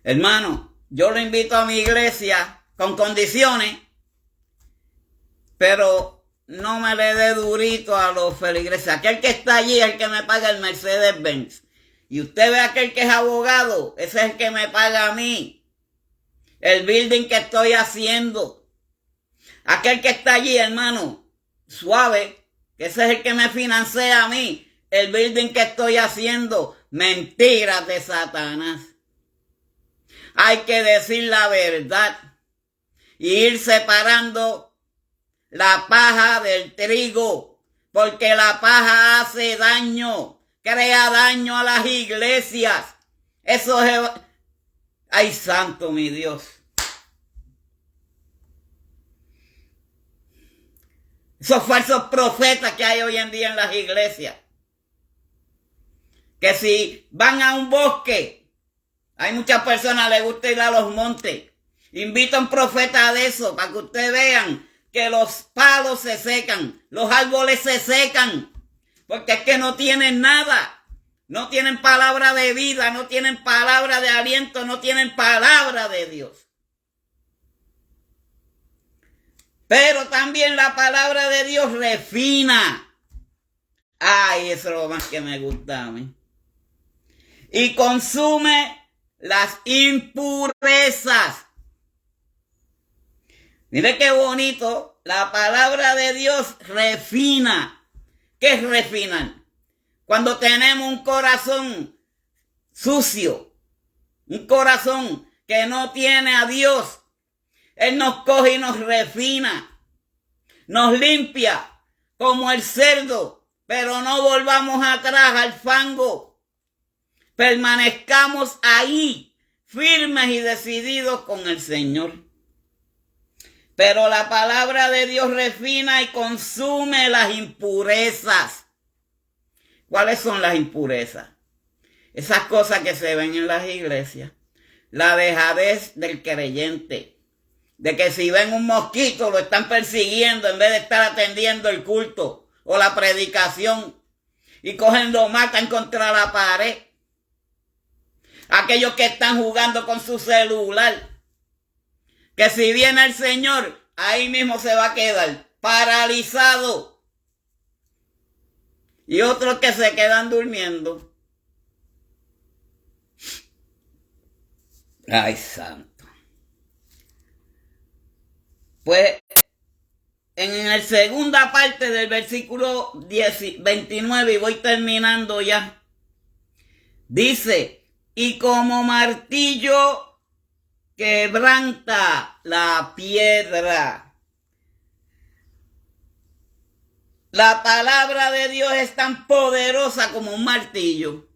Hermano, yo lo invito a mi iglesia con condiciones, pero no me le dé durito a los feligreses. Aquel que está allí es el que me paga el Mercedes-Benz. Y usted ve aquel que es abogado, ese es el que me paga a mí el building que estoy haciendo. Aquel que está allí, hermano, suave, que ese es el que me financia a mí el building que estoy haciendo. Mentiras de Satanás. Hay que decir la verdad. y ir separando la paja del trigo, porque la paja hace daño, crea daño a las iglesias. Eso es... ¡Ay, santo mi Dios! Esos falsos profetas que hay hoy en día en las iglesias. Que si van a un bosque, hay muchas personas que les gusta ir a los montes. Invito a un profeta de eso para que ustedes vean que los palos se secan, los árboles se secan, porque es que no tienen nada. No tienen palabra de vida, no tienen palabra de aliento, no tienen palabra de Dios. Pero también la palabra de Dios refina. Ay, eso es lo más que me gusta a mí. Y consume las impurezas. Mire qué bonito. La palabra de Dios refina. ¿Qué es refinar? Cuando tenemos un corazón sucio, un corazón que no tiene a Dios, Él nos coge y nos refina, nos limpia como el cerdo, pero no volvamos atrás al fango. Permanezcamos ahí, firmes y decididos con el Señor. Pero la palabra de Dios refina y consume las impurezas. ¿Cuáles son las impurezas? Esas cosas que se ven en las iglesias. La dejadez del creyente. De que si ven un mosquito lo están persiguiendo en vez de estar atendiendo el culto o la predicación. Y cogen, lo matan contra la pared. Aquellos que están jugando con su celular. Que si viene el Señor, ahí mismo se va a quedar paralizado. Y otros que se quedan durmiendo. Ay, santo. Pues en la segunda parte del versículo 29, y voy terminando ya, dice, y como martillo quebranta la piedra. La palabra de Dios es tan poderosa como un martillo.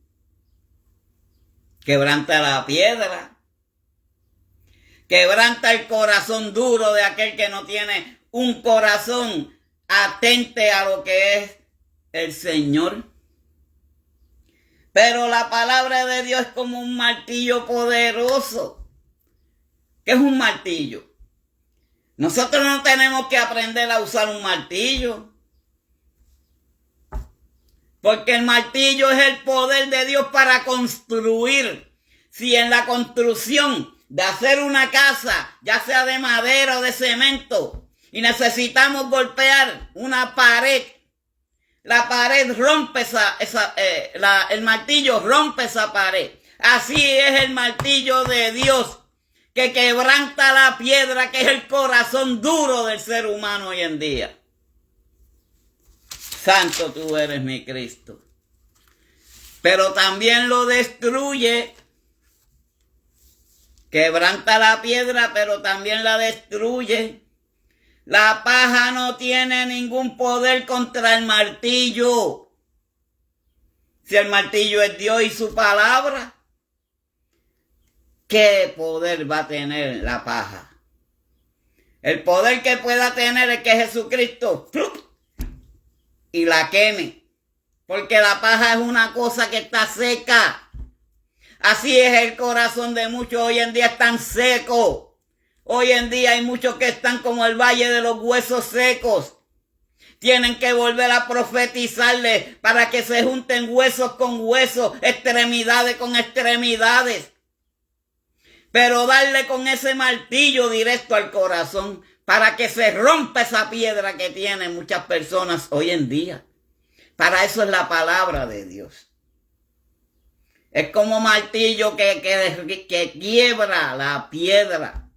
Quebranta la piedra. Quebranta el corazón duro de aquel que no tiene un corazón atente a lo que es el Señor. Pero la palabra de Dios es como un martillo poderoso. ¿Qué es un martillo? Nosotros no tenemos que aprender a usar un martillo. Porque el martillo es el poder de Dios para construir. Si en la construcción de hacer una casa, ya sea de madera o de cemento, y necesitamos golpear una pared, la pared rompe el martillo rompe esa pared. Así es el martillo de Dios, que quebranta la piedra, que es el corazón duro del ser humano hoy en día. Santo tú eres mi Cristo. Pero también lo destruye. Quebranta la piedra, pero también la destruye. La paja no tiene ningún poder contra el martillo. Si el martillo es Dios y su palabra, ¿qué poder va a tener la paja? El poder que pueda tener es que Jesucristo y la queme, porque la paja es una cosa que está seca. Así es el corazón de muchos hoy en día, están secos. Hoy en día hay muchos que están como el valle de los huesos secos. Tienen que volver a profetizarles para que se junten huesos con huesos, extremidades con extremidades. Pero darle con ese martillo directo al corazón, para que se rompa esa piedra que tienen muchas personas hoy en día. Para eso es la palabra de Dios. Es como martillo que quiebra la piedra.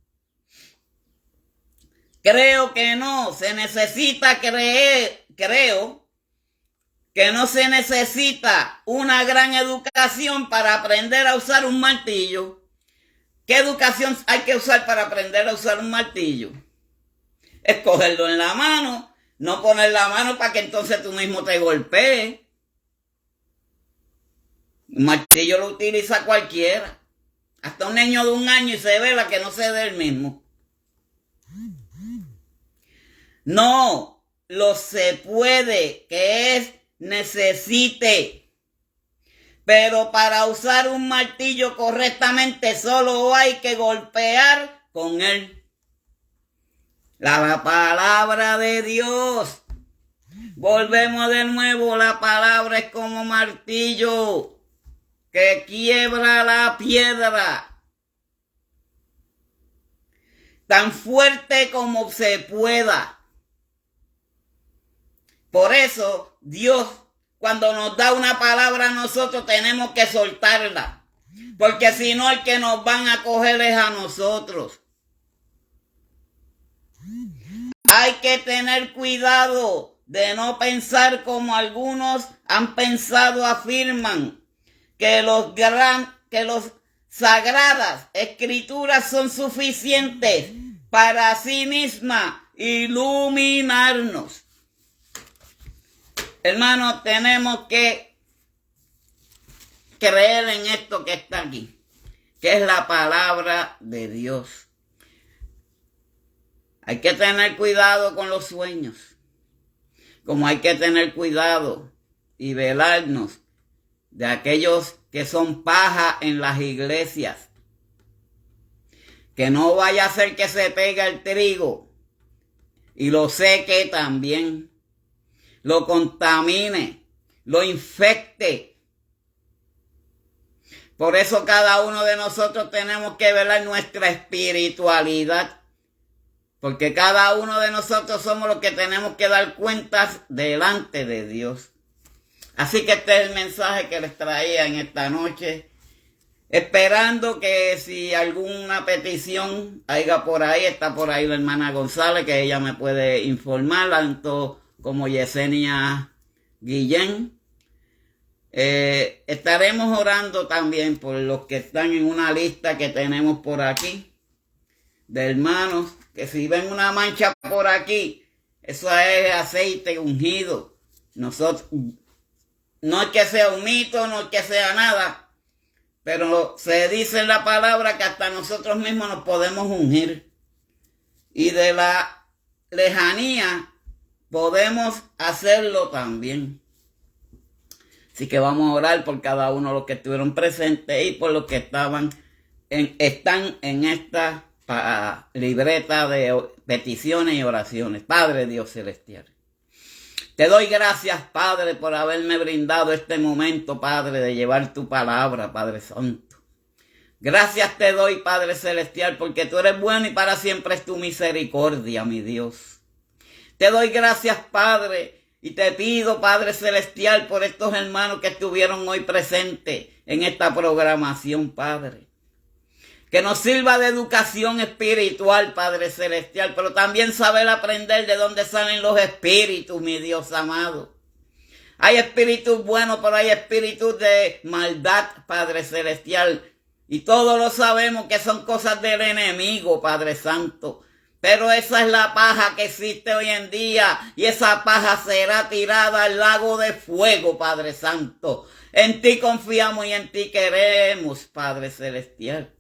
Creo que no se necesita creo que no se necesita una gran educación para aprender a usar un martillo. ¿Qué educación hay que usar para aprender a usar un martillo? Es cogerlo en la mano, no poner la mano para que entonces tú mismo te golpees. Un martillo lo utiliza cualquiera. Hasta un niño de 1 año y se ve la que no se dé el mismo. No, lo se puede, que es necesite. Pero para usar un martillo correctamente solo hay que golpear con él. La palabra de Dios. Volvemos de nuevo, la palabra es como martillo que quiebra la piedra. Tan fuerte como se pueda. Por eso, Dios, cuando nos da una palabra, nosotros tenemos que soltarla. Porque si no, el que nos van a coger es a nosotros. Hay que tener cuidado de no pensar como algunos han pensado, afirman que los sagradas escrituras son suficientes para sí mismas iluminarnos. Hermanos, tenemos que creer en esto que está aquí, que es la palabra de Dios. Hay que tener cuidado con los sueños, como hay que tener cuidado y velarnos de aquellos que son paja en las iglesias. Que no vaya a ser que se pegue el trigo y lo seque también, lo contamine, lo infecte. Por eso cada uno de nosotros tenemos que velar nuestra espiritualidad. Porque cada uno de nosotros somos los que tenemos que dar cuentas delante de Dios. Así que este es el mensaje que les traía en esta noche. Esperando que si alguna petición haya por ahí, está por ahí la hermana González, que ella me puede informar, tanto como Yesenia Guillén. Estaremos orando también por los que están en una lista que tenemos por aquí, de hermanos, que si ven una mancha por aquí, eso es aceite ungido. Nosotros, no es que sea un mito, no es que sea nada, pero se dice en la palabra que hasta nosotros mismos nos podemos ungir. Y de la lejanía podemos hacerlo también. Así que vamos a orar por cada uno de los que estuvieron presentes y por los que están en esta libreta de peticiones y oraciones. Padre Dios celestial, te doy gracias, Padre, por haberme brindado este momento, Padre, de llevar tu palabra, Padre Santo. Gracias te doy, Padre celestial, porque tú eres bueno y para siempre es tu misericordia, mi Dios. Te doy gracias, Padre, y te pido, Padre celestial, por estos hermanos que estuvieron hoy presentes en esta programación, Padre. Que nos sirva de educación espiritual, Padre celestial, pero también saber aprender de dónde salen los espíritus, mi Dios amado. Hay espíritus buenos, pero hay espíritus de maldad, Padre celestial. Y todos lo sabemos que son cosas del enemigo, Padre santo. Pero esa es la paja que existe hoy en día, y esa paja será tirada al lago de fuego, Padre santo. En ti confiamos y en ti queremos, Padre celestial.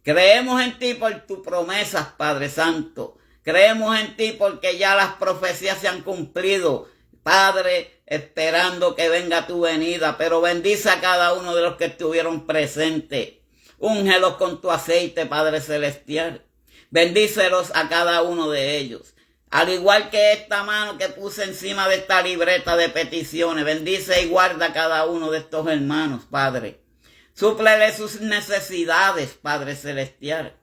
Creemos en ti por tus promesas, Padre Santo. Creemos en ti porque ya las profecías se han cumplido, Padre, esperando que venga tu venida. Pero bendice a cada uno de los que estuvieron presentes. Úngelos con tu aceite, Padre Celestial. Bendícelos a cada uno de ellos. Al igual que esta mano que puse encima de esta libreta de peticiones, bendice y guarda a cada uno de estos hermanos, Padre. Súplele sus necesidades, Padre Celestial.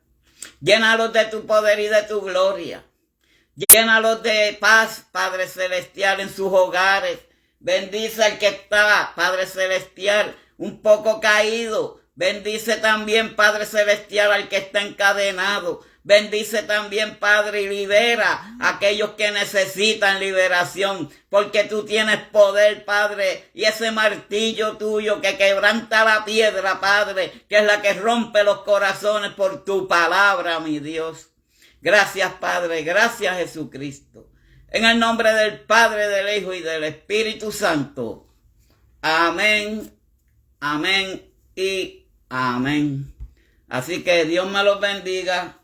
Llénalos de tu poder y de tu gloria. Llénalos de paz, Padre Celestial, en sus hogares. Bendice al que está, Padre Celestial, un poco caído. Bendice también, Padre Celestial, al que está encadenado. Bendice también, Padre, y libera a aquellos que necesitan liberación, porque tú tienes poder, Padre, y ese martillo tuyo que quebranta la piedra, Padre, que es la que rompe los corazones por tu palabra, mi Dios. Gracias, Padre, gracias, Jesucristo. En el nombre del Padre, del Hijo y del Espíritu Santo. Amén, amén y amén. Así que Dios me los bendiga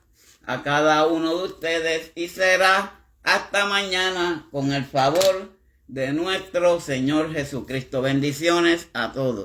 a cada uno de ustedes y será hasta mañana con el favor de nuestro Señor Jesucristo. Bendiciones a todos.